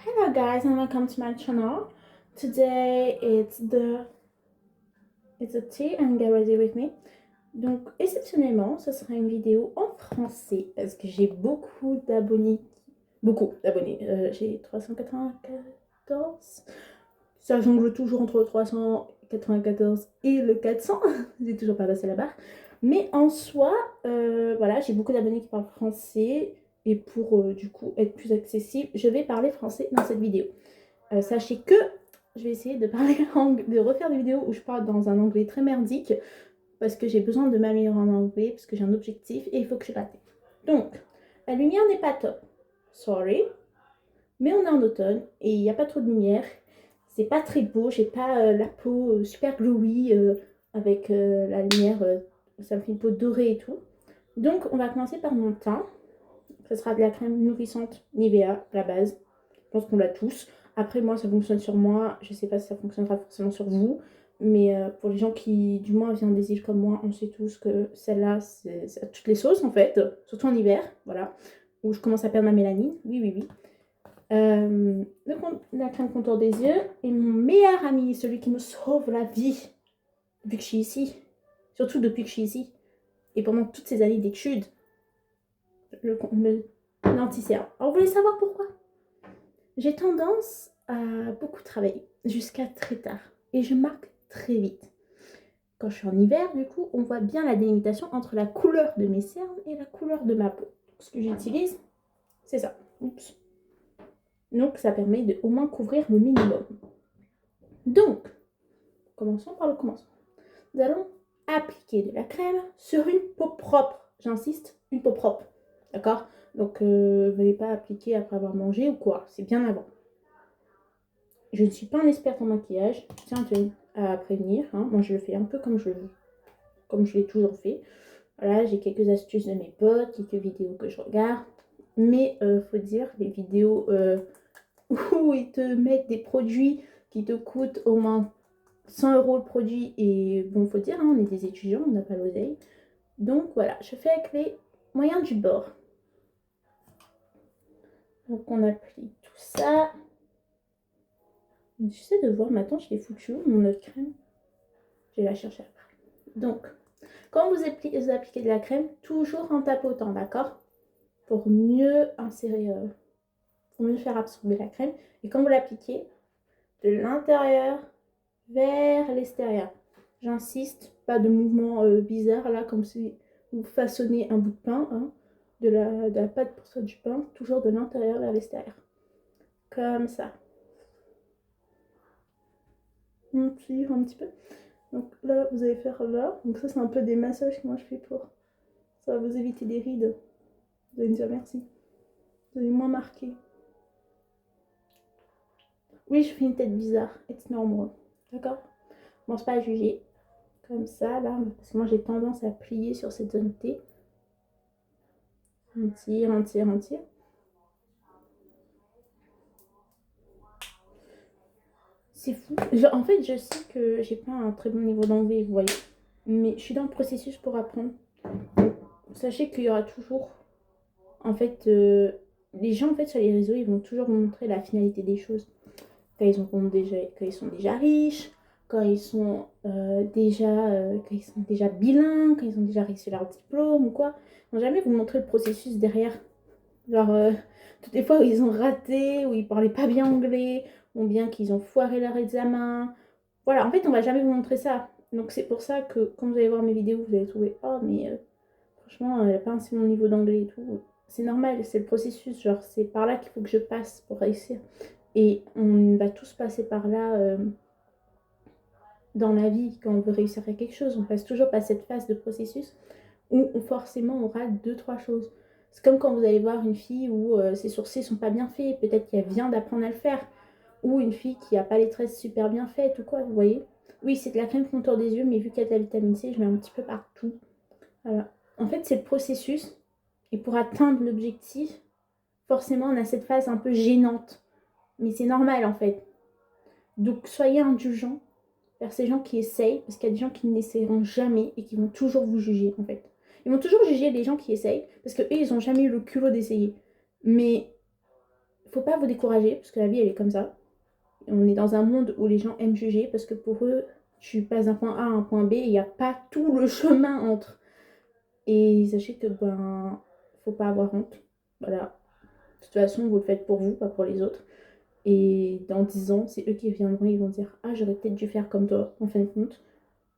Hello guys and welcome to my channel. Today it's a tea and get ready with me. Donc exceptionnellement, ce sera une vidéo en français parce que j'ai beaucoup d'abonnés. Beaucoup d'abonnés. J'ai 394. Ça jongle toujours entre le 394 et le 400. J'ai toujours pas passé la barre. Mais en soi, voilà, j'ai beaucoup d'abonnés qui parlent français. Et pour du coup être plus accessible, je vais parler français dans cette vidéo. Sachez que je vais essayer de de refaire des vidéos où je parle dans un anglais très merdique parce que j'ai besoin de m'améliorer en anglais, parce que j'ai un objectif et il faut que je l'atteigne. Donc, la lumière n'est pas top. Sorry. Mais on est en automne et il n'y a pas trop de lumière. C'est pas très beau, j'ai pas la peau super glowy avec la lumière, ça me fait une peau dorée et tout. Donc on va commencer par mon teint. Ce sera de la crème nourrissante Nivea à la base. Je pense qu'on l'a tous. Après moi ça fonctionne sur moi, je sais pas si ça fonctionnera forcément sur vous. Mais pour les gens qui du moins viennent des îles comme moi, on sait tous que celle-là c'est à toutes les sauces en fait. Surtout en hiver, voilà. Où je commence à perdre ma mélanine. Oui, oui, oui. La crème contour des yeux et mon meilleur ami, celui qui me sauve la vie depuis que je suis ici, surtout depuis que je suis ici et pendant toutes ces années d'études, l'anti-cerne. Alors vous voulez savoir pourquoi? J'ai tendance à beaucoup travailler jusqu'à très tard et je marque très vite. Quand je suis en hiver, du coup, on voit bien la délimitation entre la couleur de mes cernes et la couleur de ma peau. Ce que j'utilise, c'est ça. Oups. Donc ça permet de au moins couvrir le minimum. Donc, commençons par le commencement. Nous allons appliquer de la crème sur une peau propre. J'insiste, une peau propre. D'accord? Donc, venez pas appliquer après avoir mangé ou quoi. C'est bien avant. Je ne suis pas un experte en maquillage. Je tiens à prévenir. Hein. Moi, je le fais un peu comme je l'ai toujours fait. Voilà, j'ai quelques astuces de mes potes, quelques vidéos que je regarde. Mais faut dire, les vidéos où ils te mettent des produits qui te coûtent au moins 100 € le produit. Et bon, faut dire, hein, on est des étudiants, on n'a pas l'oseille. Donc voilà, je fais avec les moyens du bord. Donc on applique tout ça. J'essaie de voir maintenant, je l'ai foutu mon autre crème. Je vais la chercher après. Donc, quand vous appliquez de la crème, toujours en tapotant, d'accord? Pour mieux insérer, pour mieux faire absorber la crème. Et quand vous l'appliquez, de l'intérieur vers l'extérieur. J'insiste, pas de mouvement bizarre là, comme si vous façonnez un bout de pain, hein, de la pâte pour faire du pain, toujours de l'intérieur vers l'extérieur. Comme ça. On tire un petit peu. Donc là, vous allez faire là. Donc ça, c'est un peu des massages que moi je fais pour. Ça va vous éviter des rides. Vous allez me dire merci. Vous allez moins marquer. Oui, je fais une tête bizarre. It's normal. D'accord? Bon, c'est pas à juger. Comme ça, là. Parce que moi, j'ai tendance à plier sur cette zone T. On tire, on tire, on tire. C'est fou. En fait, je sais que j'ai pas un très bon niveau d'anglais, vous voyez. Mais je suis dans le processus pour apprendre. Donc, sachez qu'il y aura toujours... En fait, les gens, en fait, sur les réseaux, ils vont toujours vous montrer la finalité des choses. Quand ils sont déjà riches, quand ils sont, quand ils sont déjà bilingues, quand ils ont déjà réussi leur diplôme ou quoi. Ils vont jamais vous montrer le processus derrière. Genre, toutes les fois où ils ont raté, où ils parlaient pas bien anglais, ou bien qu'ils ont foiré leur examen. Voilà, en fait, on va jamais vous montrer ça. Donc, c'est pour ça que quand vous allez voir mes vidéos, vous allez trouver, oh, mais franchement, elle n'a pas un si bon niveau d'anglais et tout. C'est normal, c'est le processus. Genre, c'est par là qu'il faut que je passe pour réussir. Et on va tous passer par là dans la vie quand on veut réussir à quelque chose. On passe toujours par cette phase de processus où forcément on rate 2-3 choses. C'est comme quand vous allez voir une fille où ses sourcils sont pas bien faits, peut-être qu'elle vient d'apprendre à le faire, ou une fille qui a pas les tresses super bien faites ou quoi, vous voyez. Oui, c'est de la crème contour des yeux, mais vu qu'il y a de la vitamine C, je mets un petit peu partout. Voilà. En fait, c'est le processus. Et pour atteindre l'objectif, forcément, on a cette phase un peu gênante. Mais c'est normal, en fait. Donc, soyez indulgents vers ces gens qui essayent, parce qu'il y a des gens qui n'essayeront jamais et qui vont toujours vous juger, en fait. Ils vont toujours juger les gens qui essayent, parce qu'eux, ils n'ont jamais eu le culot d'essayer. Mais faut pas vous décourager, parce que la vie, elle est comme ça. On est dans un monde où les gens aiment juger, parce que pour eux, tu passes d'un point A à un point B, et il n'y a pas tout le chemin entre. Et sachez que, faut pas avoir honte. Voilà. De toute façon, vous le faites pour vous, pas pour les autres. Et dans 10 ans, c'est eux qui viendront, ils vont dire: ah, j'aurais peut-être dû faire comme toi, en fin de compte.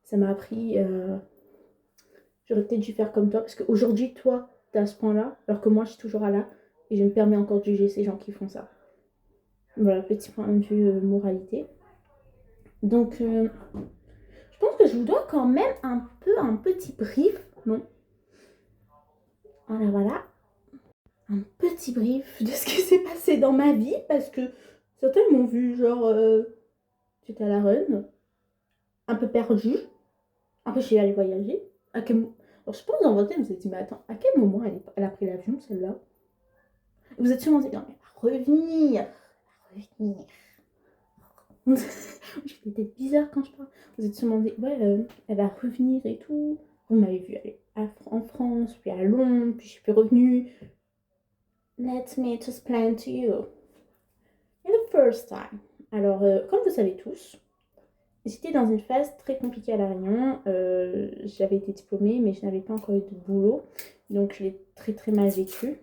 Ça m'a appris, j'aurais peut-être dû faire comme toi, parce qu'aujourd'hui, toi, t'es à ce point-là, alors que moi, je suis toujours à là, et je me permets encore de juger ces gens qui font ça. Voilà, petit point de vue moralité. Donc, je pense que je vous dois quand même un petit brief, non? Voilà, voilà. Un petit brief de ce qui s'est passé dans ma vie, parce que certains m'ont vu, genre, j'étais à la run, un peu perdue. Après, je suis allée voyager. Alors, je pense dans votre tête, vous vous êtes dit: mais attends, à quel moment elle a pris l'avion, celle-là? Vous êtes sûrement dit: non, mais elle va revenir. Elle va revenir. Je fais des têtes bizarres quand je parle. Vous êtes sûrement dit: ouais, elle va revenir et tout. Vous m'avez vu aller en France, puis à Londres, puis je suis plus revenue. Let me explain to you. In the first time. Alors, comme vous savez tous, j'étais dans une phase très compliquée à La Réunion. J'avais été diplômée, mais je n'avais pas encore eu de boulot. Donc, je l'ai très très mal vécu.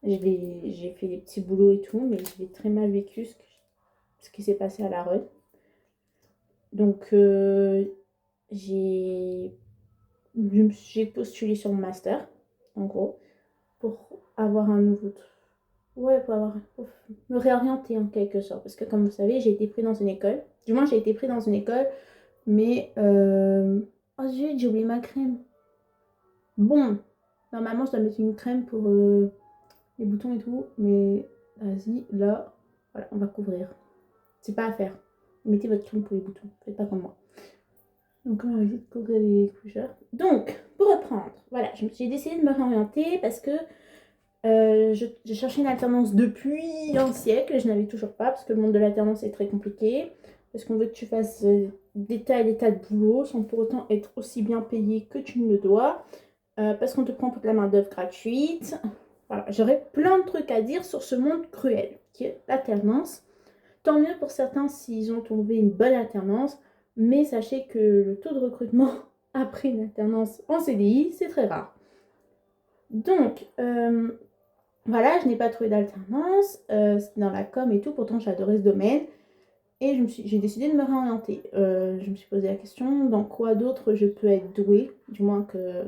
J'ai fait des petits boulots et tout, mais je l'ai très mal vécu ce qui s'est passé à La Réunion. Donc, j'ai postulé sur mon master, en gros, pour avoir un nouveau truc. Ouais, pour me réorienter en quelque sorte. Parce que comme vous savez, j'ai été pris dans une école. Du moins, j'ai été pris dans une école, mais... Oh zut, j'ai oublié ma crème. Bon, normalement, je dois mettre une crème pour les boutons et tout, mais vas-y, là, voilà, on va couvrir. C'est pas à faire. Mettez votre crème pour les boutons, faites pas comme moi. Donc, on va essayer de couvrir les coucheurs. Donc, pour reprendre, voilà, j'ai décidé de me réorienter parce que j'ai cherché une alternance depuis un siècle et je n'avais toujours pas parce que le monde de l'alternance est très compliqué. Parce qu'on veut que tu fasses des tas et des tas de boulot sans pour autant être aussi bien payé que tu ne le dois. Parce qu'on te prend pour de la main-d'œuvre gratuite. Voilà, j'aurais plein de trucs à dire sur ce monde cruel qui est l'alternance. Tant mieux pour certains s'ils ont trouvé une bonne alternance, mais sachez que le taux de recrutement après une alternance en CDI, c'est très rare. Donc, voilà, je n'ai pas trouvé d'alternance, c'était dans la com et tout, pourtant j'adorais ce domaine. Et j'ai décidé de me réorienter. Je me suis posé la question, dans quoi d'autre je peux être douée, du moins que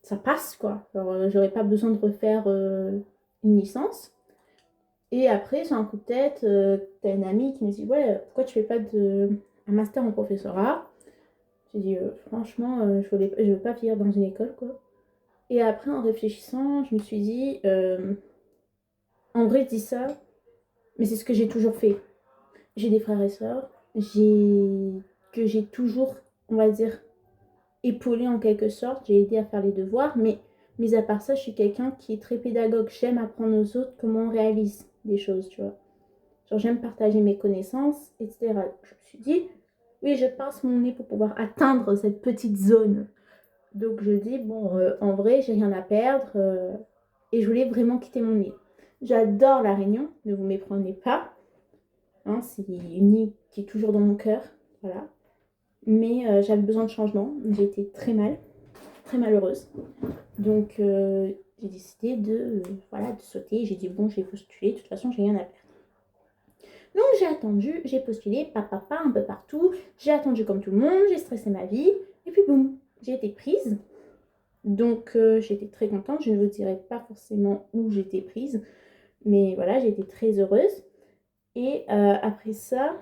ça passe, quoi. Alors, j'aurais pas besoin de refaire une licence. Et après, sur un coup de tête, t'as une amie qui me dit: ouais, pourquoi tu fais pas un master en professorat? J'ai dit: franchement, je veux pas finir dans une école, quoi. Et après, en réfléchissant, je me suis dit: en vrai, je dis ça, mais c'est ce que j'ai toujours fait. J'ai des frères et sœurs, que j'ai toujours, on va dire, épaulé en quelque sorte. J'ai aidé à faire les devoirs, mais mis à part ça, je suis quelqu'un qui est très pédagogue. J'aime apprendre aux autres comment on réalise des choses, tu vois. Genre, j'aime partager mes connaissances, etc. Je me suis dit: oui, je passe mon nez pour pouvoir atteindre cette petite zone. Donc, je dis: bon, en vrai, j'ai rien à perdre. Et je voulais vraiment quitter mon île. J'adore La Réunion, ne vous méprenez pas. Hein, c'est une île qui est toujours dans mon cœur. Voilà. Mais j'avais besoin de changement. J'ai été très mal, très malheureuse. Donc, j'ai décidé de sauter. J'ai dit: bon, j'ai postulé. De toute façon, j'ai rien à perdre. Donc j'ai attendu, j'ai postulé, un peu partout. J'ai attendu comme tout le monde, j'ai stressé ma vie. Et puis boum, j'ai été prise. Donc j'étais très contente. Je ne vous dirai pas forcément où j'étais prise. Mais voilà, j'ai été très heureuse. Et après ça,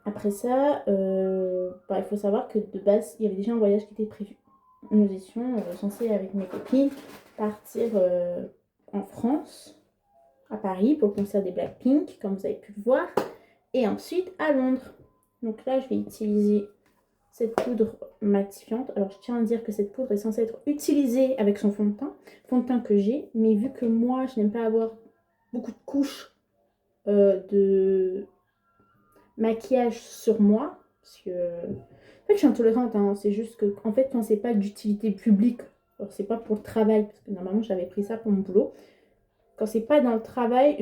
il faut savoir que de base, il y avait déjà un voyage qui était prévu. Nous étions censés, avec mes copines, partir en France, à Paris, pour le concert des Blackpink, comme vous avez pu le voir, et ensuite à Londres. Donc là, je vais utiliser cette poudre matifiante. Alors, je tiens à dire que cette poudre est censée être utilisée avec son fond de teint que j'ai, mais vu que moi, je n'aime pas avoir beaucoup de couches de maquillage sur moi, parce que en fait, je suis intolérante, hein. C'est juste que, en fait, quand c'est pas d'utilité publique, alors c'est pas pour le travail, parce que normalement, j'avais pris ça pour mon boulot, quand c'est pas dans le travail,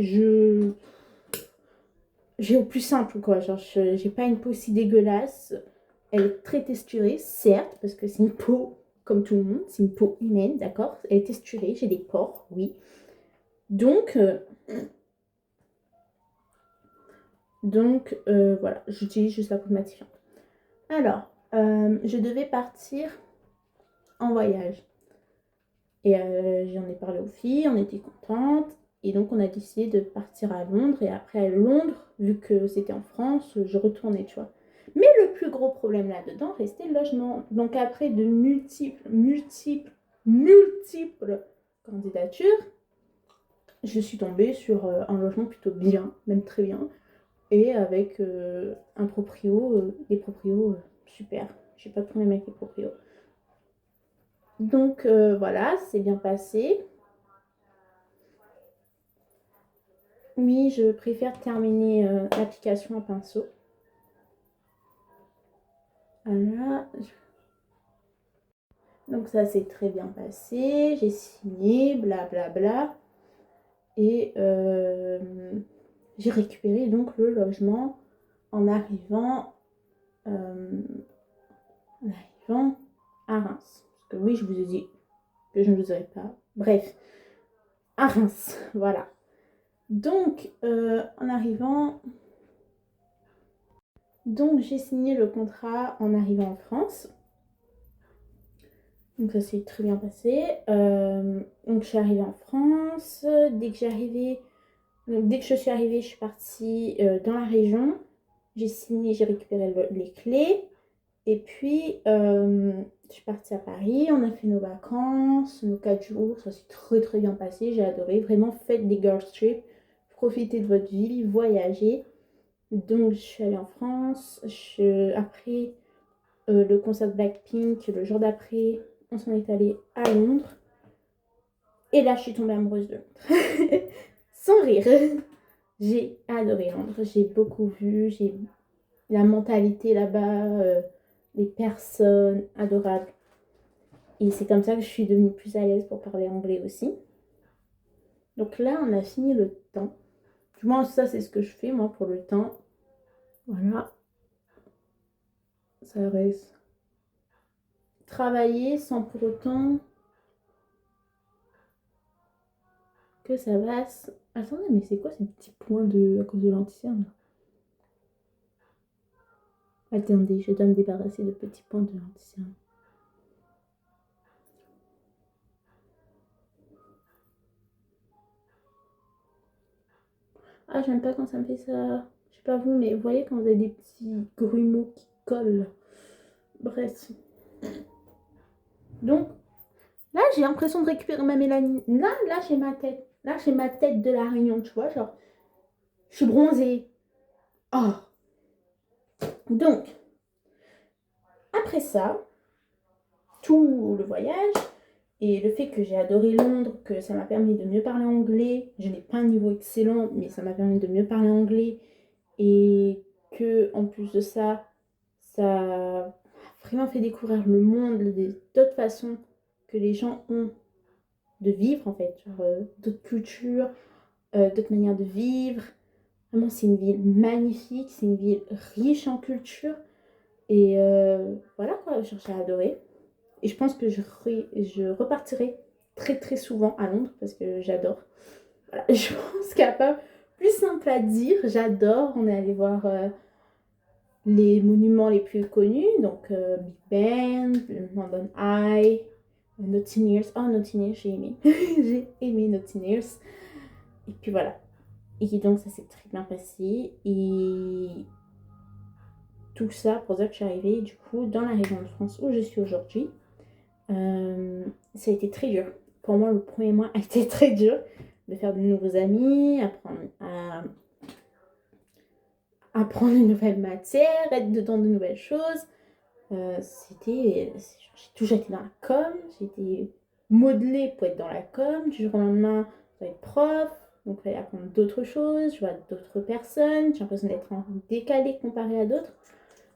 j'ai au plus simple, quoi. Genre, j'ai pas une peau si dégueulasse. Elle est très texturée, certes, parce que c'est une peau comme tout le monde. C'est une peau humaine, d'accord? Elle est texturée, j'ai des pores, oui. Donc, voilà, j'utilise juste la poudre matifiante. Alors, je devais partir en voyage. Et j'en ai parlé aux filles, on était contentes. Et donc, on a décidé de partir à Londres. Et après, à Londres, vu que c'était en France, je retournais, tu vois. Mais le plus gros problème là-dedans restait le logement. Donc, après de multiples candidatures, je suis tombée sur un logement plutôt bien, même très bien. Et avec un proprio, des proprios super. J'ai pas de problème avec les proprios. Donc voilà, c'est bien passé. Oui, je préfère terminer l'application à pinceau. Voilà. Donc ça s'est très bien passé. J'ai signé, blablabla. Et j'ai récupéré donc le logement en arrivant, à Reims. Parce que oui, je vous ai dit que je ne vous aurais pas. Bref, à Reims, voilà. Donc, en arrivant, donc j'ai signé le contrat en arrivant en France. Donc ça s'est très bien passé. Donc je suis arrivée en France. Dès que je suis arrivée, je suis partie dans la région. J'ai signé, j'ai récupéré les clés. Et puis, je suis partie à Paris. On a fait nos vacances, nos 4 jours. Ça s'est très très bien passé. J'ai adoré. Vraiment, faites des girls trip. Profitez de votre vie, voyagez. Donc, je suis allée en France. Après le concert de Blackpink, le jour d'après, on s'en est allé à Londres. Et là, je suis tombée amoureuse de Londres. Sans rire. J'ai adoré Londres. J'ai beaucoup vu. J'ai la mentalité là-bas, les personnes adorables. Et c'est comme ça que je suis devenue plus à l'aise pour parler anglais aussi. Donc là, on a fini le temps. Du moins, ça, c'est ce que je fais, moi, pour le temps. Voilà. Ça reste travailler sans pour autant que ça passe. Attendez, mais c'est quoi ces petits points à cause de l'anticerne? Attendez, je dois me débarrasser de petits points de l'anticerne. Ah, j'aime pas quand ça me fait ça. Je sais pas vous, mais vous voyez quand vous avez des petits grumeaux qui collent. Bref. Donc, là, j'ai l'impression de récupérer ma mélanine. Là, j'ai ma tête. Là, j'ai ma tête de la Réunion, tu vois. Genre, je suis bronzée. Oh. Donc, après ça, tout le voyage et le fait que j'ai adoré Londres, que ça m'a permis de mieux parler anglais. Je n'ai pas un niveau excellent, mais ça m'a permis de mieux parler anglais. Et que, en plus de ça, ça a vraiment fait découvrir le monde d'autres façons que les gens ont de vivre, en fait. Genre, d'autres cultures, d'autres manières de vivre. Vraiment, c'est une ville magnifique, c'est une ville riche en culture. Et voilà quoi, j'ai adoré. Et je pense que je repartirai très très souvent à Londres parce que j'adore. Voilà, je pense qu'il n'y a pas plus simple à dire. J'adore. On est allé voir les monuments les plus connus. Donc Big Ben, London Eye, Notting Hills. Oh, Notting Hills, j'ai aimé. J'ai aimé Notting Hills. Et puis voilà. Et donc ça s'est très bien passé. Et tout ça pour dire que je suis arrivée du coup dans la région de France où je suis aujourd'hui. Ça a été très dur. Pour moi, le premier mois a été très dur de faire de nouveaux amis, apprendre une nouvelle matière, être dedans de nouvelles choses. J'ai toujours été dans la com, j'ai été modelée pour être dans la com. Du jour au lendemain, je vais être prof, donc il fallait apprendre d'autres choses, je vois d'autres personnes, j'ai l'impression d'être en décalé comparé à d'autres.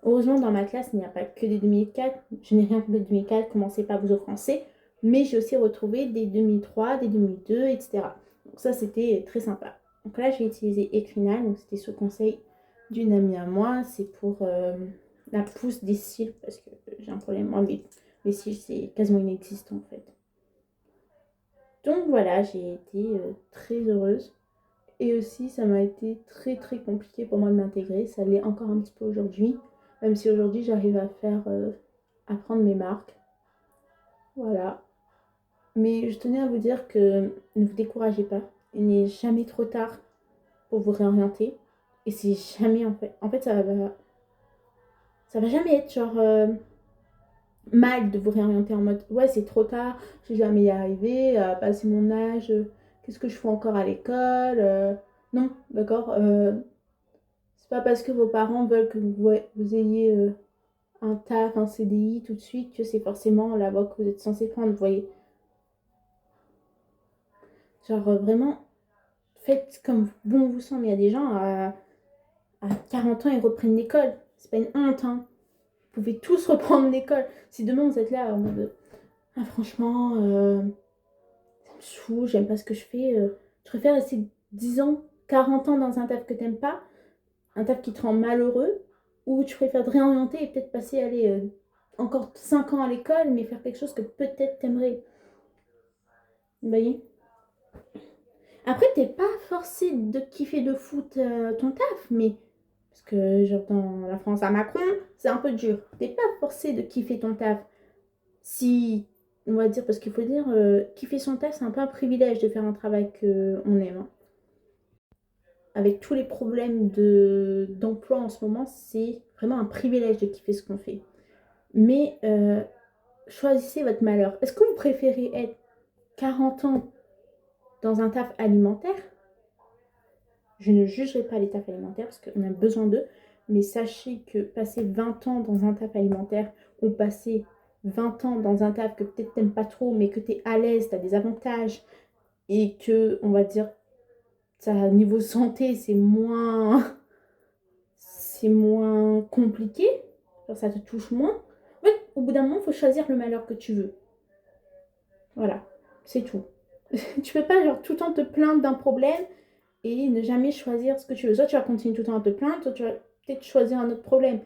Heureusement, dans ma classe, il n'y a pas que des 2004. Je n'ai rien que des 2004, commencez pas vous au français. Mais j'ai aussi retrouvé des 2003, des 2002, etc. ça, c'était très sympa. Donc là, j'ai utilisé Equinal, donc c'était ce conseil d'une amie à moi. C'est pour la pousse des cils, parce que j'ai un problème. Moi, mes cils, c'est quasiment inexistant en fait. Donc voilà, j'ai été très heureuse. Et aussi, ça m'a été très très compliqué pour moi de m'intégrer. Ça l'est encore un petit peu aujourd'hui. Même si aujourd'hui, j'arrive à faire, à prendre mes marques. Voilà. Mais je tenais à vous dire que ne vous découragez pas. Il n'est jamais trop tard pour vous réorienter. Et c'est jamais en fait, ça va jamais être genre mal de vous réorienter en mode ouais, c'est trop tard, je vais jamais y arriver, passer mon âge, qu'est-ce que je fais encore à l'école non, d'accord c'est pas parce que vos parents veulent que vous ayez un taf, un CDI tout de suite que c'est forcément la voie que vous êtes censé prendre, vous voyez. Genre vraiment, faites comme bon vous semble. Il y a des gens à 40 ans, ils reprennent l'école. C'est pas une honte, hein. Vous pouvez tous reprendre l'école. Si demain vous êtes là en mode ah, franchement, ça me saoule, j'aime pas ce que je fais, je préfère rester 10 ans, 40 ans dans un taf que t'aimes pas, un taf qui te rend malheureux, ou tu préfères te réorienter et peut-être passer, aller encore 5 ans à l'école, mais faire quelque chose que peut-être t'aimerais. Vous voyez? Après, t'es pas forcé de kiffer de foot ton taf, mais parce que genre dans la France à Macron, c'est un peu dur. T'es pas forcé de kiffer ton taf. Si, on va dire, parce qu'il faut dire, kiffer son taf, c'est un peu un privilège de faire un travail qu'on aime, hein. Avec tous les problèmes d'emploi en ce moment, c'est vraiment un privilège de kiffer ce qu'on fait. Mais choisissez votre malheur. Est-ce que vous préférez être 40 ans dans un taf alimentaire? Je ne jugerai pas les tafs alimentaires parce qu'on a besoin d'eux. Mais sachez que passer 20 ans dans un taf alimentaire ou passer 20 ans dans un taf que peut-être t'aimes pas trop, mais que tu es à l'aise, tu as des avantages et que, on va dire, niveau santé, c'est moins compliqué, genre ça te touche moins. En fait, au bout d'un moment, il faut choisir le malheur que tu veux. Voilà, c'est tout. Tu peux pas genre tout le temps te plaindre d'un problème et ne jamais choisir ce que tu veux. Soit tu vas continuer tout le temps à te plaindre, soit tu vas peut-être choisir un autre problème.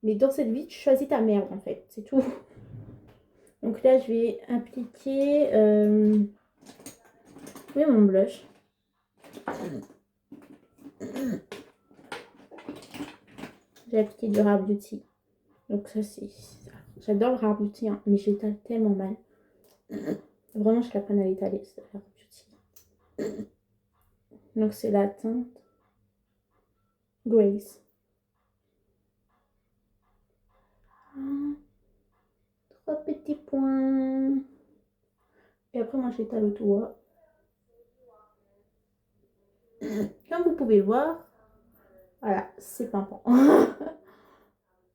Mais dans cette vie, tu choisis ta merde en fait, c'est tout. Donc là, je vais appliquer oui, mon blush. J'ai appliqué du Rare Beauty. Donc ça, c'est ça. J'adore le Rare Beauty, hein, mais je l'étale tellement mal. Vraiment, je la peine à l'étaler, c'est Rare Beauty. Donc c'est la teinte Grace. Ah, 3 petits points. Et après, moi, je l'étale au doigt. Comme vous pouvez le voir, voilà, c'est pimpant.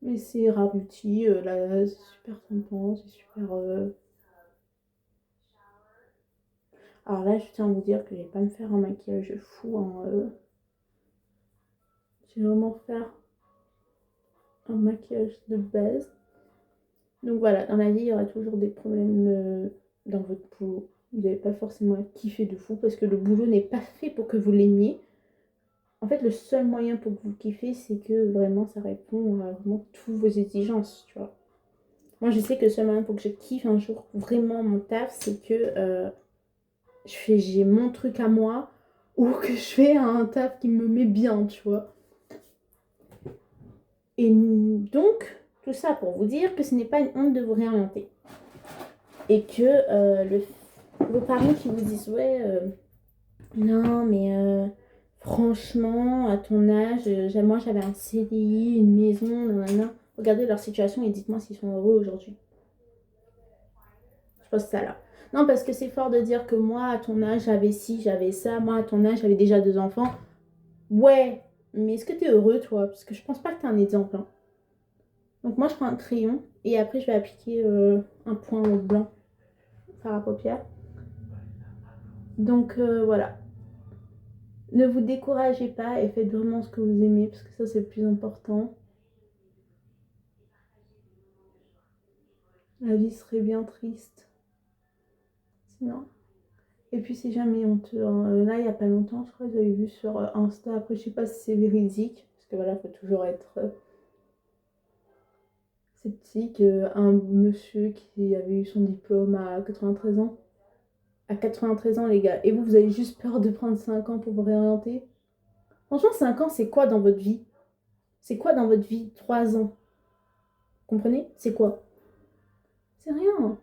Mais c'est Rare Beauty, là, c'est super pimpant, c'est super... Alors là, je tiens à vous dire que je vais pas me faire un maquillage fou, hein, je vais vraiment faire un maquillage de base. Donc voilà, dans la vie, il y aura toujours des problèmes dans votre boulot. Vous n'allez pas forcément kiffer de fou parce que le boulot n'est pas fait pour que vous l'aimiez. En fait, le seul moyen pour que vous kiffez, c'est que vraiment ça répond à vraiment toutes vos exigences, tu vois. Moi, je sais que le seul moyen pour que je kiffe un jour vraiment mon taf, c'est que j'ai mon truc à moi ou que je fais un taf qui me met bien, tu vois. Et donc, tout ça pour vous dire que ce n'est pas une honte de vous réorienter. Et que vos parents qui vous disent ouais, non, mais franchement, à ton âge, moi j'avais un CDI, une maison, nanana. Regardez leur situation et dites-moi s'ils sont heureux aujourd'hui. Je pense ça là. Non, parce que c'est fort de dire que moi, à ton âge, j'avais ci, j'avais ça. Moi, à ton âge, j'avais déjà 2 enfants. Ouais, mais est-ce que t'es heureux, toi? Parce que je pense pas que t'es un exemple, hein. Donc moi, je prends un crayon et après, je vais appliquer un point blanc par la paupière. Donc voilà. Ne vous découragez pas et faites vraiment ce que vous aimez parce que ça, c'est le plus important. La vie serait bien triste sinon. Et puis si jamais on te... là, il n'y a pas longtemps, je crois que j'avais vu sur Insta, après je sais pas si c'est véridique, parce que voilà, il faut toujours être sceptique. Un monsieur qui avait eu son diplôme à 93 ans. À 93 ans, les gars. Et vous avez juste peur de prendre 5 ans pour vous réorienter? Franchement, 5 ans, c'est quoi dans votre vie? C'est quoi dans votre vie? 3 ans? Comprenez? C'est quoi? C'est rien.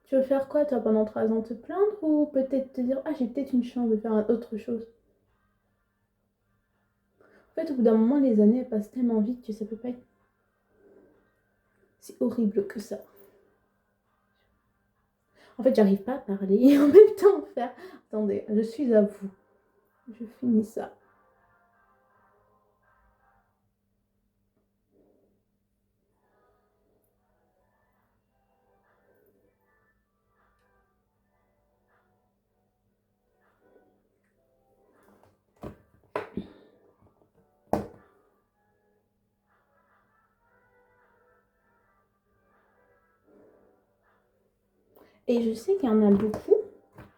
Tu veux faire quoi, toi, pendant 3 ans? Te plaindre ou peut-être te dire, ah, j'ai peut-être une chance de faire autre chose? En fait, au bout d'un moment, les années, elles passent tellement vite que ça peut pas être... C'est horrible que ça. En fait, j'arrive pas à parler et en même temps faire... Attendez, je suis à vous. Je finis ça. Et je sais qu'il y en a beaucoup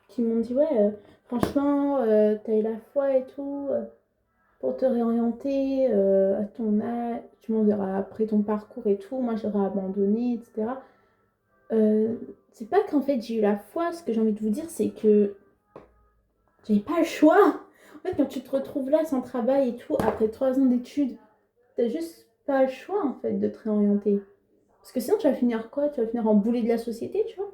qui m'ont dit, ouais, franchement, t'as eu la foi et tout, pour te réorienter à ton âge, tu m'en diras après ton parcours et tout, moi j'aurais abandonné, etc. C'est pas qu'en fait j'ai eu la foi, ce que j'ai envie de vous dire, c'est que j'avais pas le choix. En fait, quand tu te retrouves là sans travail et tout, après 3 ans d'études, t'as juste pas le choix en fait de te réorienter. Parce que sinon tu vas finir quoi? Tu vas finir en boulet de la société, tu vois.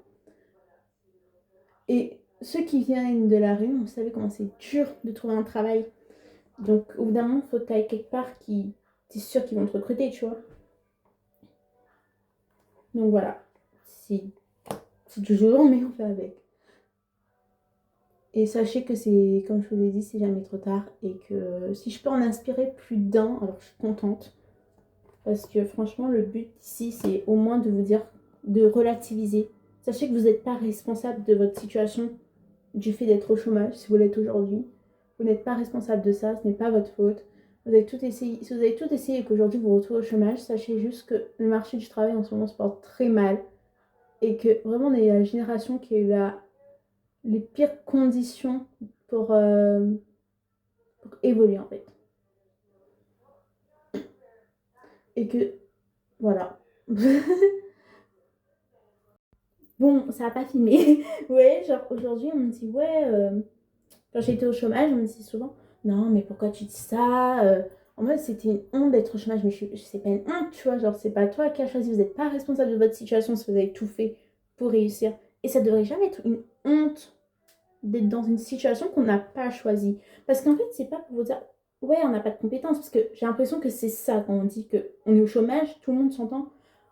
Et ceux qui viennent de la rue, vous savez comment c'est dur de trouver un travail. Donc, au bout d'un moment, il faut que tu ailles quelque part qui... T'es sûr qu'ils vont te recruter, tu vois. Donc voilà. C'est toujours, mais on fait avec. Et sachez que c'est, comme je vous ai dit, c'est jamais trop tard. Et que si je peux en inspirer plus d'un, alors je suis contente. Parce que franchement, le but ici, c'est au moins de vous dire, de relativiser. Sachez que vous n'êtes pas responsable de votre situation du fait d'être au chômage, si vous l'êtes aujourd'hui. Vous n'êtes pas responsable de ça, ce n'est pas votre faute. Vous avez tout essayé. Si vous avez tout essayé et qu'aujourd'hui vous vous retrouvez au chômage, sachez juste que le marché du travail en ce moment se porte très mal. Et que vraiment on est la génération qui a eu les pires conditions pour évoluer en fait. Et que voilà. Bon, ça n'a pas filmé. Ouais, genre aujourd'hui on me dit ouais, quand j'étais au chômage, on me dit souvent non mais pourquoi tu dis ça? En mode c'était une honte d'être au chômage, mais c'est pas une honte, tu vois, genre c'est pas toi qui as choisi, vous n'êtes pas responsable de votre situation si vous avez tout fait pour réussir. Et ça devrait jamais être une honte d'être dans une situation qu'on n'a pas choisie. Parce qu'en fait, c'est pas pour vous dire ouais, on n'a pas de compétences, parce que j'ai l'impression que c'est ça quand on dit qu'on est au chômage, tout le monde s'entend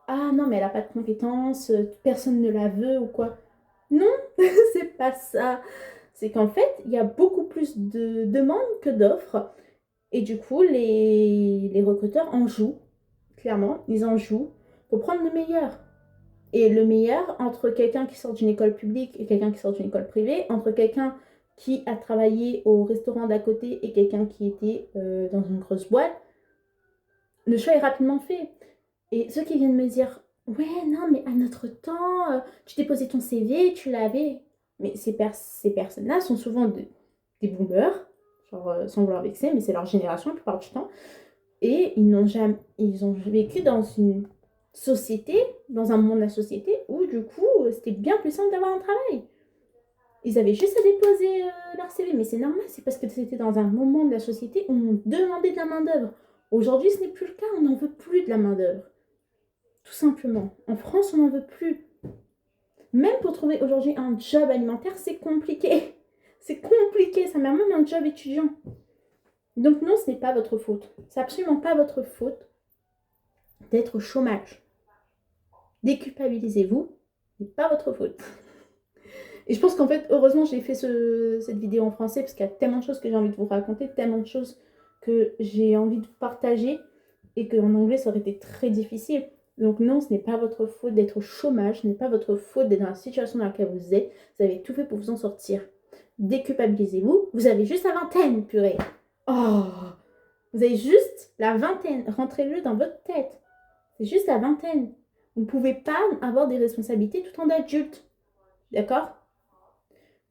ah non, mais elle n'a pas de compétences, personne ne la veut ou quoi. Non, c'est pas ça. C'est qu'en fait, il y a beaucoup plus de demandes que d'offres. Et du coup, les recruteurs en jouent. Clairement, ils en jouent pour prendre le meilleur. Et le meilleur entre quelqu'un qui sort d'une école publique et quelqu'un qui sort d'une école privée, entre quelqu'un qui a travaillé au restaurant d'à côté et quelqu'un qui était dans une grosse boîte, le choix est rapidement fait. Et ceux qui viennent me dire, ouais, non, mais à notre temps, tu déposais ton CV, tu l'avais. Mais ces personnes-là sont souvent des boomers, genre, sans vouloir vexer, mais c'est leur génération la plupart du temps. Et ils ont vécu dans une société, dans un monde de la société, où du coup, c'était bien plus simple d'avoir un travail. Ils avaient juste à déposer leur CV, mais c'est normal, c'est parce que c'était dans un moment de la société où on demandait de la main-d'œuvre. Aujourd'hui, ce n'est plus le cas, on n'en veut plus de la main-d'œuvre. Tout simplement. En France, on n'en veut plus. Même pour trouver aujourd'hui un job alimentaire, c'est compliqué. C'est compliqué, ça met même un job étudiant. Donc non, ce n'est pas votre faute. C'est absolument pas votre faute d'être au chômage. Déculpabilisez-vous, ce n'est pas votre faute. Et je pense qu'en fait, heureusement, j'ai fait cette vidéo en français parce qu'il y a tellement de choses que j'ai envie de vous raconter, tellement de choses que j'ai envie de vous partager et qu'en anglais, ça aurait été très difficile. Donc non, ce n'est pas votre faute d'être au chômage, ce n'est pas votre faute d'être dans la situation dans laquelle vous êtes. Vous avez tout fait pour vous en sortir. Déculpabilisez-vous, vous avez juste la vingtaine, purée. Oh, vous avez juste la vingtaine, rentrez-le dans votre tête. C'est juste la vingtaine. Vous ne pouvez pas avoir des responsabilités tout en adulte. D'accord?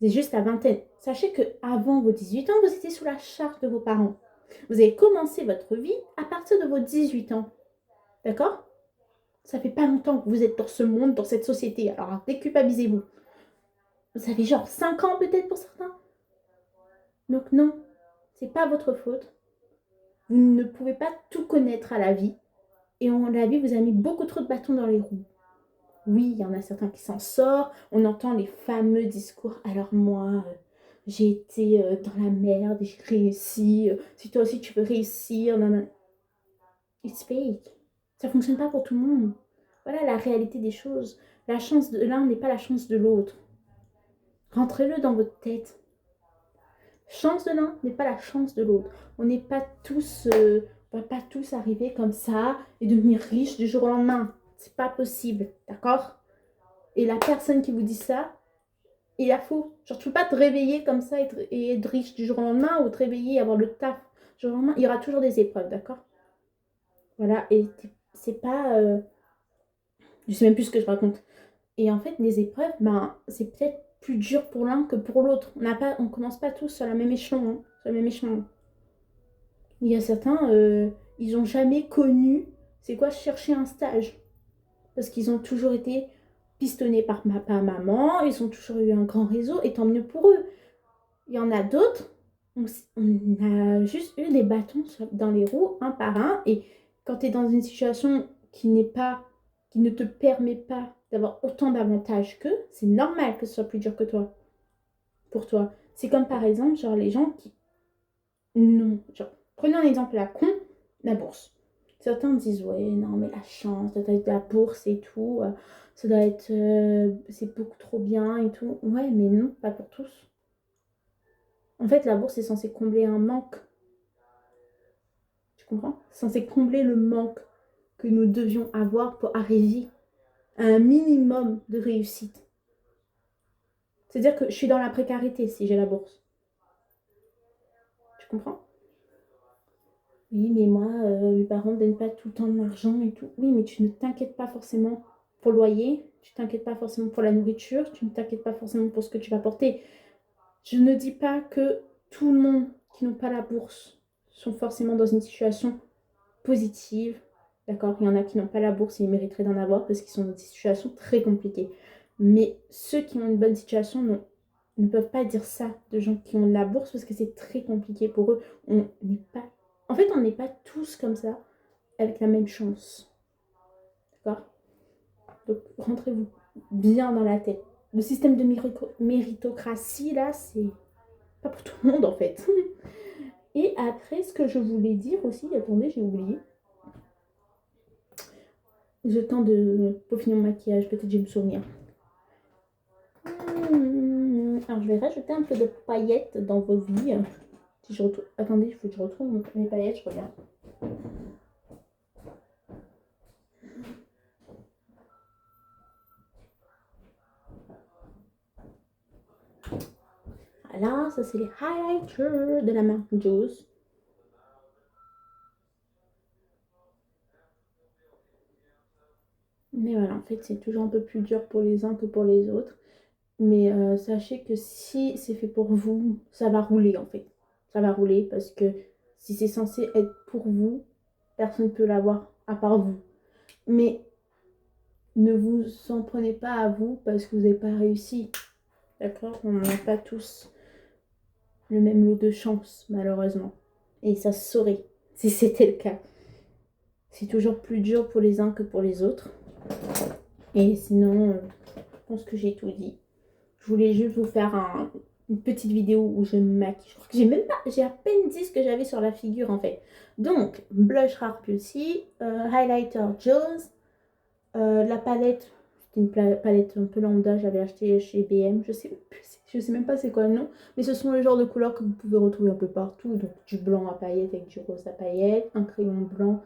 Vous êtes juste la vingtaine. Sachez qu'avant vos 18 ans, vous étiez sous la charge de vos parents. Vous avez commencé votre vie à partir de vos 18 ans. D'accord? Ça fait pas longtemps que vous êtes dans ce monde, dans cette société. Alors, déculpabilisez-vous. Vous avez genre 5 ans peut-être pour certains. Donc non, c'est pas votre faute. Vous ne pouvez pas tout connaître à la vie. Et la vie vous a mis beaucoup trop de bâtons dans les roues. Oui, il y en a certains qui s'en sortent. On entend les fameux discours. Alors moi, j'ai été dans la merde et j'ai réussi. Si toi aussi tu veux réussir, non, non. It's fake. Ça ne fonctionne pas pour tout le monde. Voilà la réalité des choses. La chance de l'un n'est pas la chance de l'autre. Rentrez-le dans votre tête. Chance de l'un n'est pas la chance de l'autre. On n'est pas tous, on va pas tous arriver comme ça et devenir riche du jour au lendemain. C'est pas possible, d'accord? Et la personne qui vous dit ça, il a faux. Genre, tu peux pas te réveiller comme ça et être riche du jour au lendemain ou te réveiller et avoir le taf du jour au lendemain. Il y aura toujours des épreuves, d'accord? Voilà, et c'est pas... je sais même plus ce que je raconte. Et en fait, les épreuves, ben, c'est peut-être plus dur pour l'un que pour l'autre. On commence pas tous sur la même échelon, hein, sur le même échelon. Il y a certains, ils n'ont jamais connu c'est quoi chercher un stage. Parce qu'ils ont toujours été pistonnés par papa, maman, ils ont toujours eu un grand réseau, et tant mieux pour eux. Il y en a d'autres, on a juste eu des bâtons dans les roues, un par un, et quand tu es dans une situation qui ne te permet pas d'avoir autant d'avantages qu'eux, c'est normal que ce soit plus dur que toi, pour toi. C'est comme par exemple, genre les gens qui... Non, genre, prenons un exemple à la con, la bourse. Certains disent, ouais, non, mais la chance, ça doit être la bourse et tout, ça doit être, c'est beaucoup trop bien et tout. Ouais, mais non, pas pour tous. En fait, la bourse est censée combler un manque. Tu comprends? C'est censé combler le manque que nous devions avoir pour arriver à un minimum de réussite. C'est-à-dire que je suis dans la précarité si j'ai la bourse. Tu comprends? Oui, mais moi, mes parents ne donnent pas tout le temps de l'argent et tout. Oui, mais tu ne t'inquiètes pas forcément pour le loyer, tu ne t'inquiètes pas forcément pour la nourriture, tu ne t'inquiètes pas forcément pour ce que tu vas porter. Je ne dis pas que tout le monde qui n'a pas la bourse sont forcément dans une situation positive. D'accord? Il y en a qui n'ont pas la bourse et ils mériteraient d'en avoir parce qu'ils sont dans des situations très compliquées. Mais ceux qui ont une bonne situation ne peuvent pas dire ça de gens qui ont de la bourse parce que c'est très compliqué pour eux. On n'est pas... En fait, on n'est pas tous comme ça avec la même chance. D'accord? Donc, rentrez-vous bien dans la tête. Le système de méritocratie, là, c'est pas pour tout le monde, en fait. Et après, ce que je voulais dire aussi, attendez, j'ai oublié. J'ai le temps de peaufiner mon maquillage, peut-être je vais me souvenir. Alors, je vais rajouter un peu de paillettes dans vos vies. Si je retrouve... Attendez, il faut que je retrouve mes paillettes, je regarde. Voilà, ça c'est les highlighters de la marque Juice. Mais voilà, en fait, c'est toujours un peu plus dur pour les uns que pour les autres. Mais sachez que si c'est fait pour vous, ça va rouler en fait. Ça va rouler parce que si c'est censé être pour vous, personne ne peut l'avoir à part vous. Mais ne vous en prenez pas à vous parce que vous n'avez pas réussi. D'accord? On n'a pas tous le même lot de chance, malheureusement. Et ça se saurait si c'était le cas. C'est toujours plus dur pour les uns que pour les autres. Et sinon, je pense que j'ai tout dit. Je voulais juste vous faire une petite vidéo où je me maquille. Je crois que j'ai à peine dit ce que j'avais sur la figure en fait. Donc, blush Rare Beauty, highlighter Joe's, la palette, c'était une palette un peu lambda, j'avais acheté chez BM, je sais même pas c'est quoi le nom, mais ce sont le genre de couleurs que vous pouvez retrouver un peu partout, donc du blanc à paillettes avec du rose à paillettes, un crayon blanc,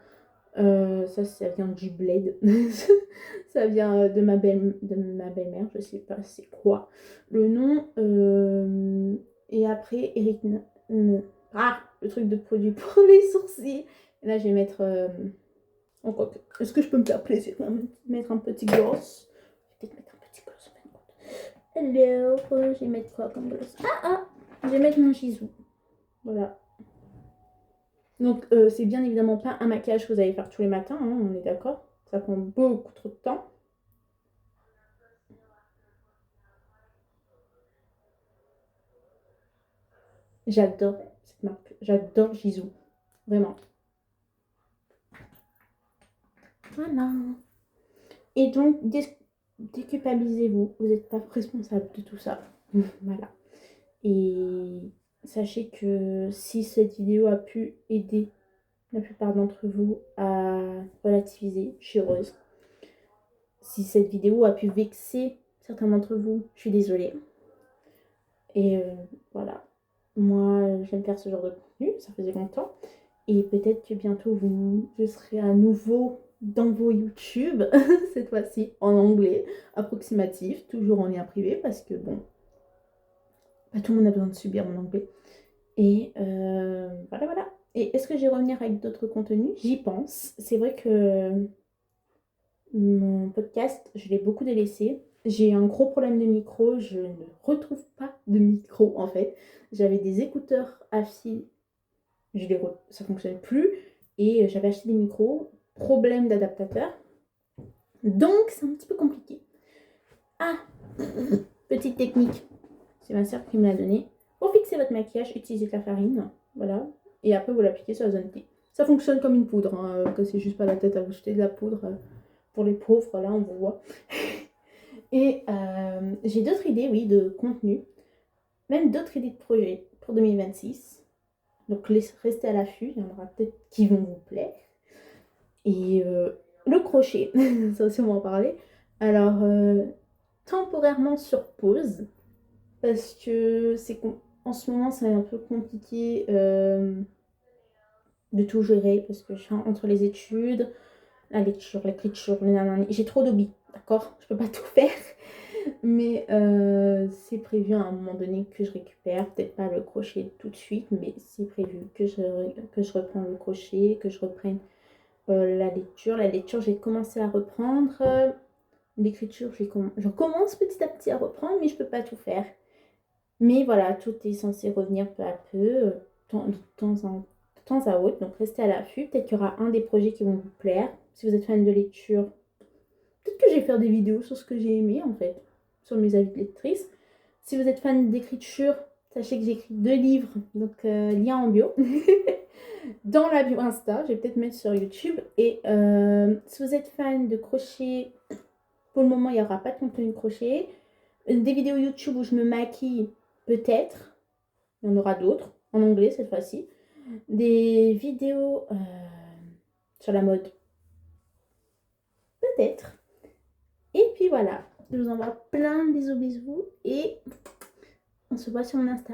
ça vient du Bled, ça vient de ma belle-mère, je sais pas c'est quoi le nom, et après Eric, le truc de produit pour les sourcils, et là je vais mettre... est-ce que je peux me faire plaisir? Mettre un petit gloss. Je vais peut-être mettre un petit gloss en fin de compte. Alors, je vais mettre quoi comme gloss? Je vais mettre mon Jisoo. Voilà. Donc, c'est bien évidemment pas un maquillage que vous allez faire tous les matins, hein, on est d'accord? Ça prend beaucoup trop de temps. J'adore cette marque. J'adore Jisoo. Vraiment. Voilà. Et donc, déculpabilisez-vous. Vous n'êtes pas responsable de tout ça. Voilà. Et sachez que si cette vidéo a pu aider la plupart d'entre vous à relativiser, je suis heureuse. Si cette vidéo a pu vexer certains d'entre vous, je suis désolée. Et voilà. Moi, j'aime faire ce genre de contenu, ça faisait longtemps. Et peut-être que bientôt, je serai à nouveau dans vos YouTube, cette fois-ci en anglais, approximatif, toujours en lien privé, parce que bon, pas tout le monde a besoin de subir mon anglais. Et voilà, voilà. Et est-ce que je vais revenir avec d'autres contenus? J'y pense. C'est vrai que mon podcast, je l'ai beaucoup délaissé. J'ai un gros problème de micro, je ne retrouve pas de micro en fait. J'avais des écouteurs à fil, ça ne fonctionnait plus. Et j'avais acheté des micros, problème d'adaptateur. Donc c'est un petit peu compliqué. Ah, petite technique, c'est ma soeur qui me l'a donnée. Pour fixer votre maquillage, utilisez de la farine, voilà. Et après vous l'appliquez sur la zone T. Ça fonctionne comme une poudre, hein, que c'est juste pas la tête à vous jeter de la poudre. Pour les pauvres, là on vous voit. Et j'ai d'autres idées, oui, de contenu. Même d'autres idées de projets pour 2026. Donc restez à l'affût, il y en aura peut-être qui vont vous plaire. Et le crochet, ça aussi on va en parler. Alors, temporairement sur pause, parce que en ce moment c'est un peu compliqué de tout gérer, parce que je suis entre les études, la lecture, l'écriture, j'ai trop d'hobbies, d'accord? Je peux pas tout faire. Mais c'est prévu à un moment donné que je récupère, peut-être pas le crochet tout de suite, mais c'est prévu que je reprends le crochet, que je reprenne la lecture. La lecture, j'ai commencé à reprendre. L'écriture, je commence petit à petit à reprendre, mais je peux pas tout faire. Mais voilà, tout est censé revenir peu à peu, de temps à autre. Donc restez à l'affût. Peut-être qu'il y aura un des projets qui vont vous plaire. Si vous êtes fan de lecture, peut-être que je vais faire des vidéos sur ce que j'ai aimé en fait, sur mes avis de lectrice. Si vous êtes fan d'écriture, sachez que j'écris 2 livres, donc lien en bio. Dans la bio Insta, je vais peut-être mettre sur YouTube. Et si vous êtes fan de crochet, pour le moment il n'y aura pas de contenu de crochet. Des vidéos YouTube où je me maquille, peut-être. Il y en aura d'autres, en anglais cette fois-ci. Des vidéos sur la mode, peut-être. Et puis voilà, je vous envoie plein de bisous bisous et on se voit sur mon Insta.